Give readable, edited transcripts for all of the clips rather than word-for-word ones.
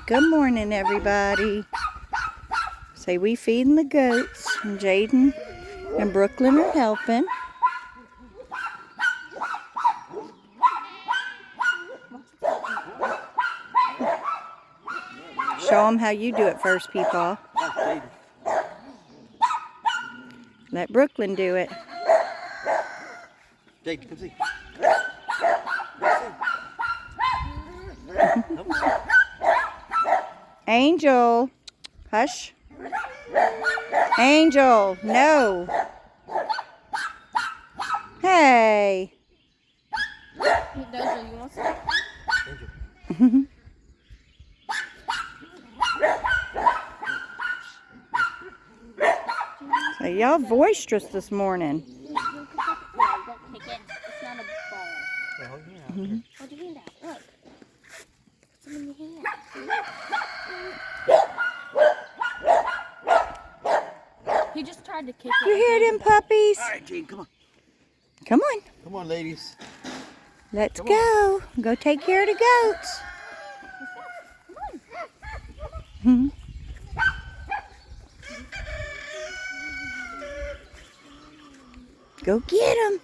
Good morning, everybody. Say we feeding the goats, and Jaden and Brooklyn are helping. Show them how you do it first, Peepaw. Let Brooklyn do it. Jaden, come see. Angel, hush. Angel, no. Hey. Doja, you want some? Angel. So y'all boisterous this morning. No, don't kick it. It's not a ball. Oh, yeah. Hold your hand out. Look. Put some in your hand. He just tried to kick it. You hear them puppies? All right, Jaden, come on. Come on. Come on, ladies. Let's go. Go take care of the goats. Come on. Go get them.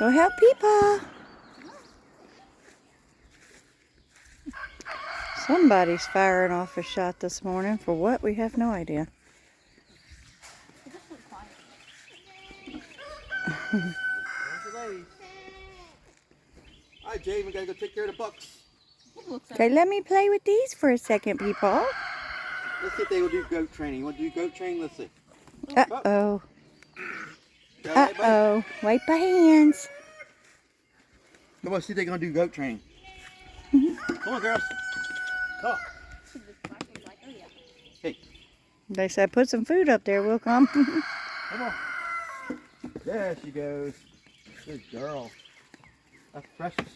Go help Peepaw. Somebody's firing off a shot this morning. For what? We have no idea. It just went quiet. There's the ladies. All right, Jaden, we gotta go take care of the bucks. It looks like Okay, let me play with these for a second, Peepaw. Let's see if they will do goat training. You want to do goat training? Let's see. Uh-oh. Got it right, buddy? Uh-oh. Wipe my hands. Come on, see if they're gonna do goat training. Come on, girls. Come on. like, oh yeah. Hey, They said put some food up there. We'll come. come on. There she goes. Good girl. That's Precious.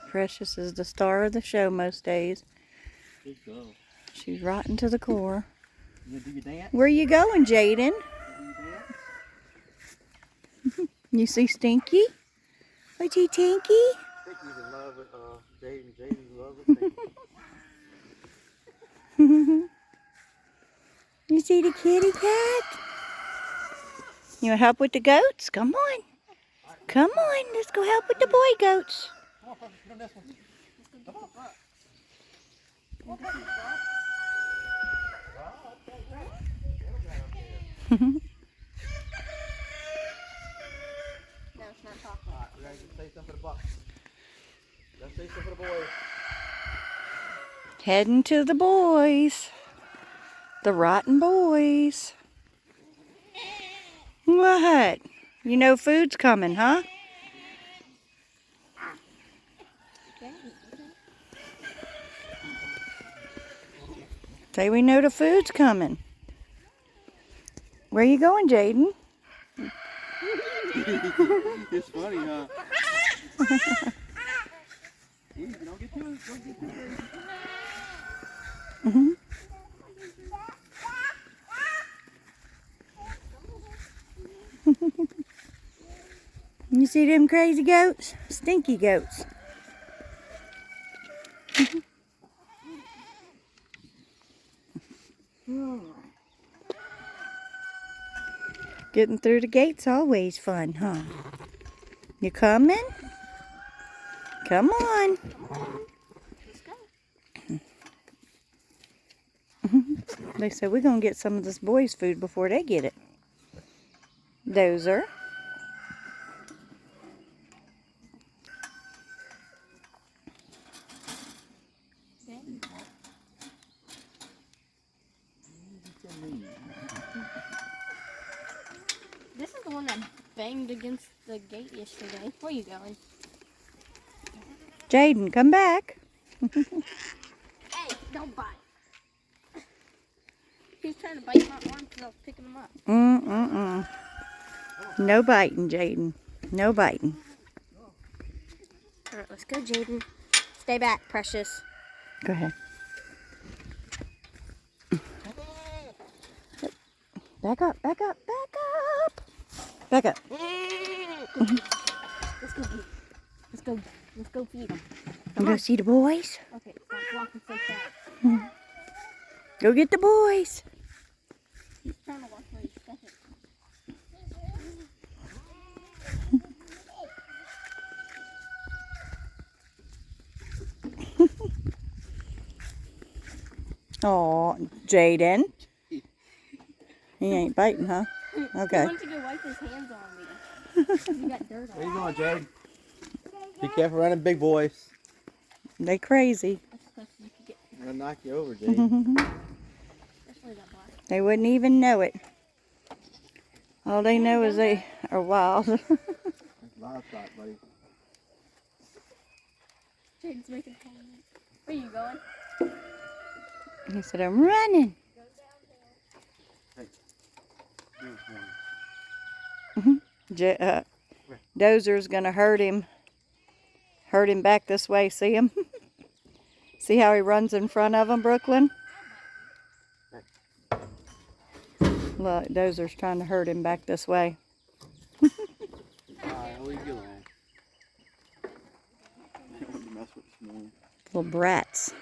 Precious is the star of the show most days. Good girl. She's rotten to the core. You gonna do your dance? Where you going, Jaden? Do your dance? You see Stinky? What's he, Tinky? Stinky's in love with Jaden. Jaden's in love with Stinky. You see the kitty cat? You want help with the goats? Come on. Come on, let's go help with the boy goats. Come on, Precious, get on this one. Come on. No, it's not talking. All right, we gotta say something for the bucks. Let's say something for the boys. Heading to the boys. The rotten boys. What? You know food's coming, huh? Say we know the food's coming. Where you going, Jaden? It's funny, huh? Easy, don't get too crazy. You see them crazy goats? Stinky goats. Getting through the gate's always fun, huh? You coming? Come on. Let's go. They said we're going to get some of this boys' food before they get it. Dozer. This is the one that banged against the gate yesterday. Where are you going? Jaden, come back. Hey, don't bite. He's trying to bite my arm because I was picking him up. No biting, Jaden. No biting. Alright, let's go, Jaden. Stay back, Precious. Go ahead. Back up, back up, back up. Back up. Let's go. Let's go. Let's go feed them. Go see the boys. Okay, stop walking so fast. Go get the boys. He's trying to walk where he's stepping. Oh, Jaden. He ain't biting, huh? Okay. He went to go wipe his hands on me. You got dirt on Where you you. going, Jade? Be careful running big boys. They crazy. That's because you could get, I'm gonna knock you over, Jade. especially that black. They wouldn't even know it. All they know is they are wild. That's livestock, buddy. Jaden's making comments. Where are you going? He said, I'm running. Dozer's gonna hurt him back this way. See him? See how he runs in front of him, Brooklyn? Look, Dozer's trying to hurt him back this way. Alright, where you going? I don't want to mess with this morning. Little brats.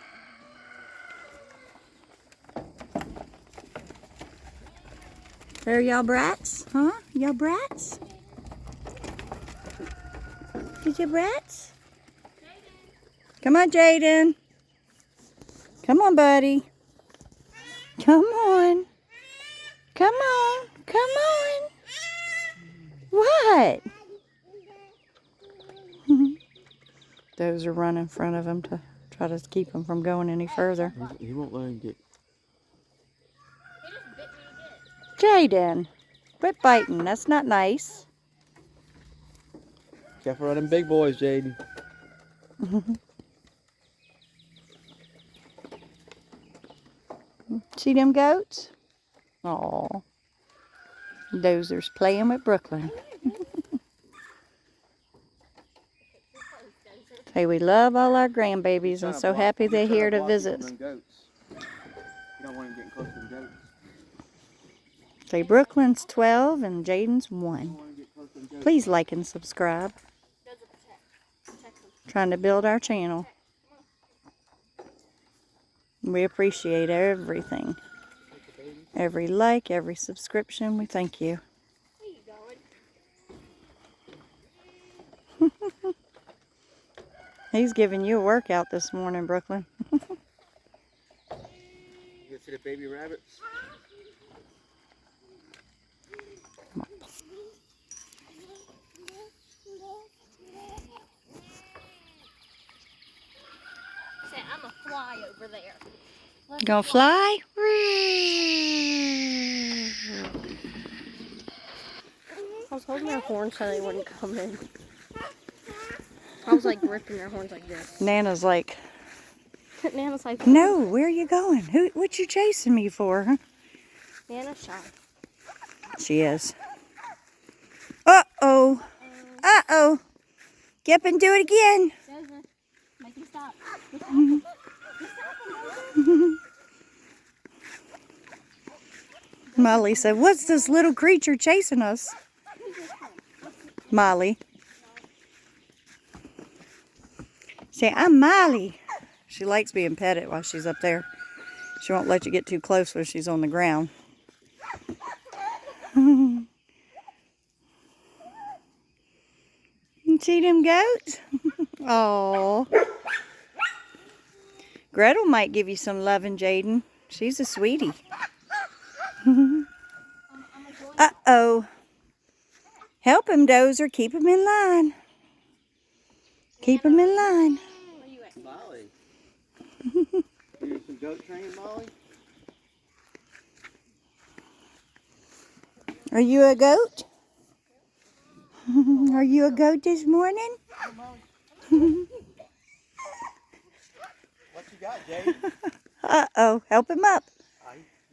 There y'all brats? Huh? Y'all brats? Did you brats? Come on, Jaden. Come on, buddy. Come on. Come on. Come on. What? Those are running in front of him to try to keep him from going any further. He won't let him get. Jaden, quit biting. That's not nice. Careful running big boys, Jaden. See them goats? Aw. Dozer's playing with Brooklyn. Hey, we love all our grandbabies and so happy they're here to visit. You don't want him getting close to the goats. Say Brooklyn's 12 and Jaden's 1. You don't want him to get close to the goats. Please like and subscribe. Trying to build our channel. We appreciate everything. Every like, every subscription, we thank you. Where you going? He's giving you a workout this morning, Brooklyn. You can see the baby rabbits. Say, I'm a fly over there. Let's Gonna fly? I was holding their horns so they wouldn't come in. I was like gripping their horns like this. Nana's like, Nana's like, no, where are you going? What you chasing me for, huh? Nana's shy. She is. Uh-oh. Uh-oh. Get up and do it again. Dozer, make him stop. Molly said, what's this little creature chasing us? Molly. Say, I'm Molly. She likes being petted while she's up there. She won't let you get too close when she's on the ground. See them goats? Oh. Gretel might give you some loving, Jaden. She's a sweetie. Uh-oh. Help him, Dozer. Keep him in line. Keep him in line. Where you at? Molly. You do some goat training, Molly? Are you a goat? Are you a goat this morning? What you got, Jade? Uh-oh. Help him up.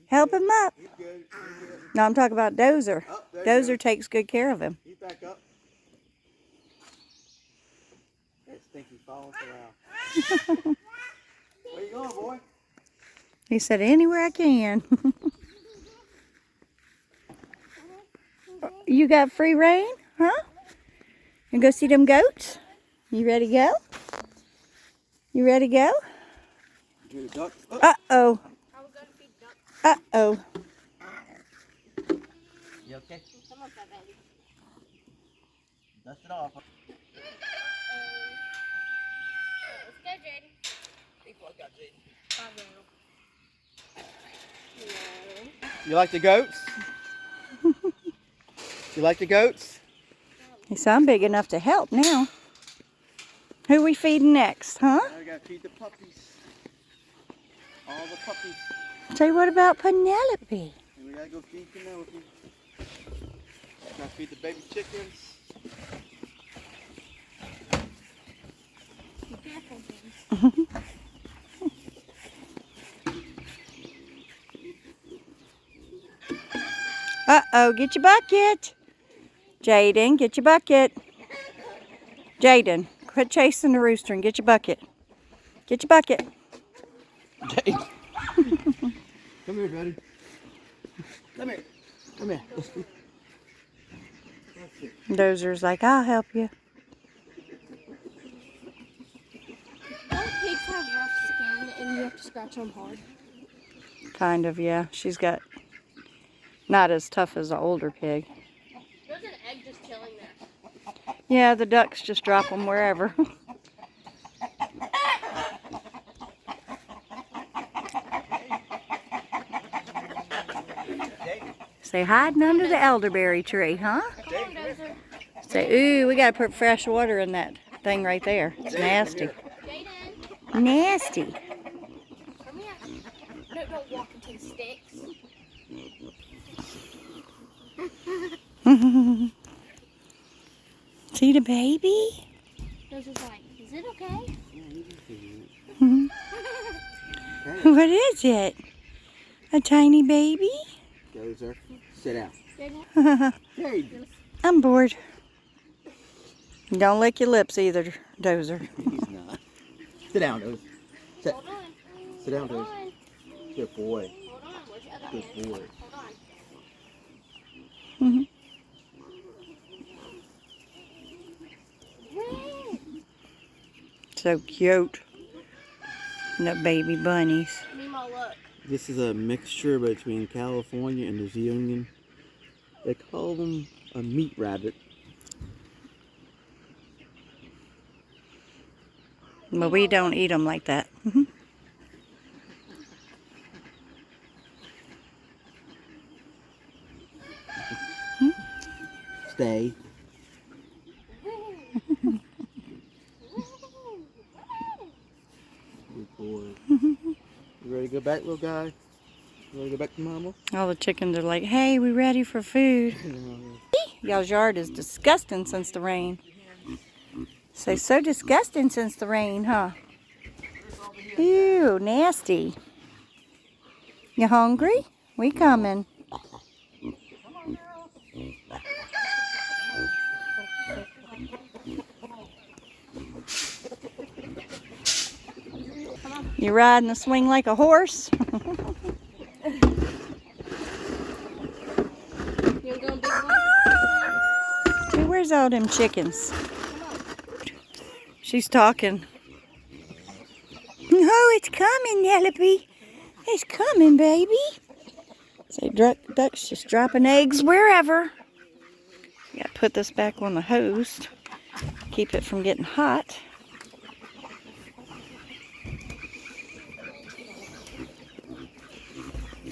Help him up. He's good. He's good. No, I'm talking about Dozer. Oh, there you Dozer go. takes good care of him. He's back up. That stinky falling around. Where you going, boy? He said, anywhere I can. You got free reign? Huh? You go see them goats? You ready to go? You ready to go? Here, duck. Oh. Uh-oh. I was going to feed ducks. Uh-oh. You okay? Come on, fat baby. Dust it off. Let's go, Jaden. You like the goats? You like the goats? They sound big enough to help now. Who we feeding next, huh? Now we gotta feed the puppies. All the puppies. Say, what about Penelope? And we gotta go feed Penelope. Gotta feed the baby chickens. Be careful, Jaden. Uh-oh, get your bucket. Jaden, get your bucket. Jaden, quit chasing the rooster and get your bucket. Get your bucket. Okay. Come here, buddy. Come here. Come here. Dozer's like, I'll help you. Don't pigs have rough skin and you have to scratch them hard? Kind of, yeah. She's got not as tough as an older pig. There's an egg just chilling there. Yeah, the ducks just drop them wherever. Say, hiding under the elderberry tree, huh? Come on, Dozer. Say, ooh, we gotta put fresh water in that thing right there. It's nasty. Jaden, Nasty. come here. No, don't walk into the sticks. See the baby? Dozer's like, is it okay? What is it? A tiny baby? Dozer, sit down. Jaden, There you go. I'm bored. Don't lick your lips either, Dozer. He's not. Sit down, Dozer. Sit. hold on. Sit down, Hold Dozer. on. Good boy. Hold on. Where's your other Good hand? boy. Hold on. Mhm. So cute. The baby bunnies. Nemo, look. This is a mixture between California and New Zealand. They call them a meat rabbit. But we don't eat them like that. Stay. Good boy. You ready to go back, little guy? You ready to go back to mama? All the chickens are like, hey, we ready for food. Y'all's yard is disgusting since the rain. Say, so disgusting since the rain, huh? Ew, nasty. You hungry? We coming. You riding the swing like a horse? You wanna go big one? Hey, where's all them chickens? She's talking. Oh, it's coming, Penelope. It's coming, baby. Say, ducks just dropping eggs wherever. Got to put this back on the hose. Keep it from getting hot.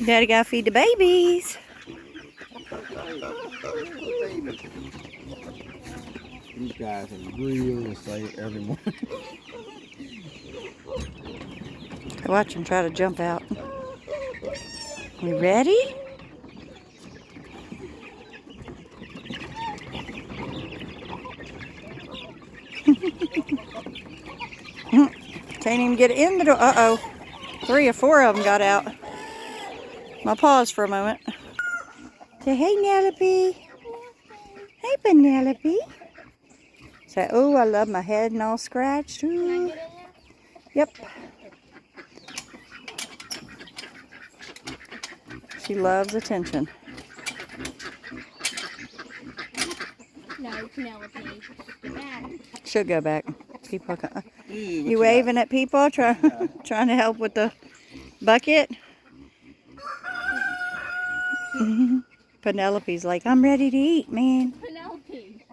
Daddy gotta feed the babies. These guys are real excited every morning. Watch him try to jump out. We ready? Can't even get in the door. Uh-oh. 3 or 4 of them got out. I'll pause for a moment. Say, hey, Penelope. Hey, Penelope. Say, oh, I love my head and all scratched. Can I Ooh. get in there? Yep. She loves attention. No, Penelope. Get back. She'll go back. People, Ooh, you waving at people, trying to help with the bucket. Penelope's like, I'm ready to eat, man. Penelope.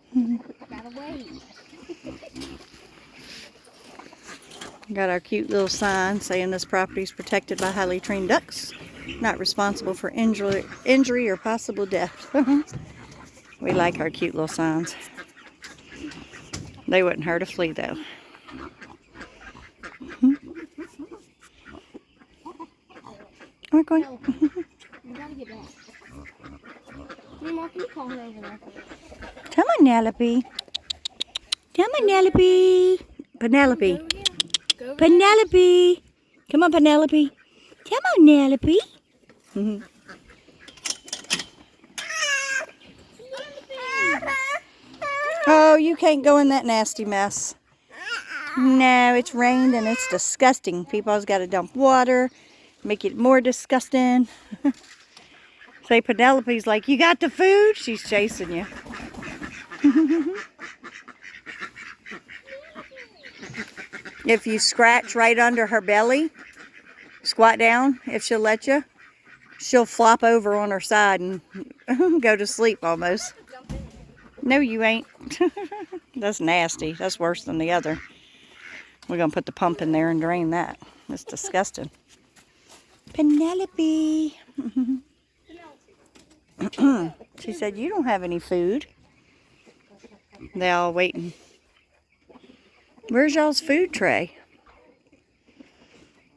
Gotta wait. Got our cute little sign saying this property is protected by highly trained ducks, not responsible for injury or possible death. We like our cute little signs. They wouldn't hurt a flea though. We're going. You gotta get back. Mom, can you call her over there? Come on, Penelope. Come on, Penelope. Penelope. Go over Penelope. Come on, Penelope. Come on, Penelope. Oh, you can't go in that nasty mess. No, it's rained and it's disgusting. People's got to dump water, make it more disgusting. Say Penelope's like, you got the food? She's chasing you. If you scratch right under her belly, squat down, if she'll let you, she'll flop over on her side and go to sleep almost. No, you ain't. That's nasty. That's worse than the other. We're going to put the pump in there and drain that. That's disgusting. Penelope. She said, you don't have any food. They all waiting. Where's y'all's food tray?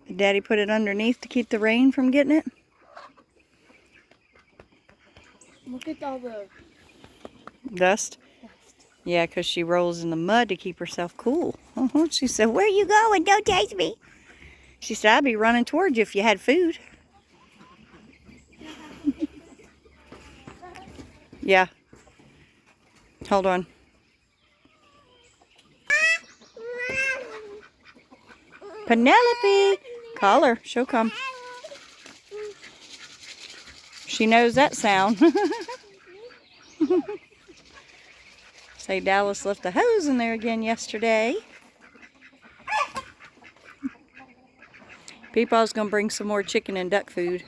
Did Daddy put it underneath to keep the rain from getting it? Look at all the Dust? Yeah, because she rolls in the mud to keep herself cool. She said, where you going? Don't chase me. She said, I'd be running towards you if you had food. Yeah. Hold on. Penelope! Call her. She'll come. She knows that sound. Say Dallas left the hose in there again yesterday. Peepaw's gonna bring some more chicken and duck food.